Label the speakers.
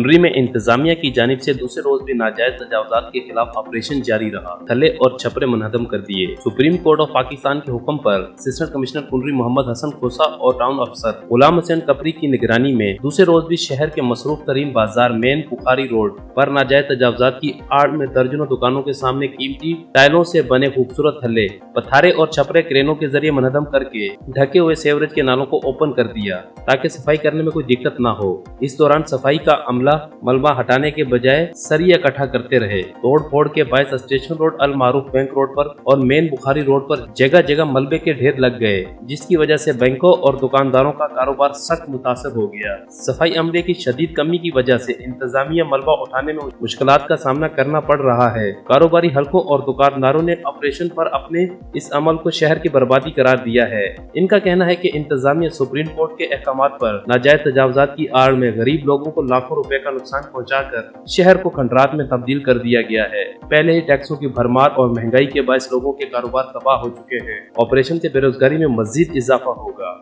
Speaker 1: पुनरी में इंतजामिया की जानिब से दूसरे रोज भी नाजायज तजावजात के खिलाफ ऑपरेशन जारी रहा। थले और छपरे मुनहदम कर दिए। सुप्रीम कोर्ट ऑफ पाकिस्तान के हुक्म पर असिस्टेंट कमिश्नर पुनरी मोहम्मद हसन खोसा और टाउन अफसर गुलाम हुसैन कपरी की निगरानी में दूसरे रोज भी शहर के मसरूफ तरीन बाजार मेन बुखारी रोड पर नाजायज तजावजात की आड़ में दर्जनों दुकानों के सामने कीमती टाइलों से बने खूबसूरत थल्ले, पथारे और छपरे क्रेनों के जरिए मुनहदम करके ढके हुए सेवरेज के नालों को ओपन कर दिया ताकि सफाई करने में कोई दिक्कत ना हो। इस दौरान सफाई का अमला मलबा हटाने के बजाय सरिया इकट्ठा करते रहे। तोड़ फोड़ के बायस स्टेशन रोड, अल मारूफ बैंक रोड पर और मेन बुखारी रोड पर जगह जगह मलबे के ढेर लग गए, जिसकी वजह से बैंकों और दुकानदारों का कारोबार सख्त मुतासर हो गया। सफाई अमले की शदीद कमी की वजह से इंतजामिया मलबा उठाने में मुश्किलात का सामना करना पड़ रहा है। कारोबारी हलकों और दुकानदारों ने ऑपरेशन पर अपने इस अमल को शहर की बर्बादी करार दिया है। इनका कहना है कि इंतजामिया सुप्रीम कोर्ट के अहकामात पर नाजायज तजावजात की आड़ में गरीब लोगों को लाखों रुपए का नुकसान पहुंचाकर शहर को खंडरात में तब्दील कर दिया गया है। पहले ही टैक्सों की भरमार और महंगाई के बायस लोगों के कारोबार तबाह हो चुके हैं। ऑपरेशन से बेरोजगारी में मजीद इजाफा होगा।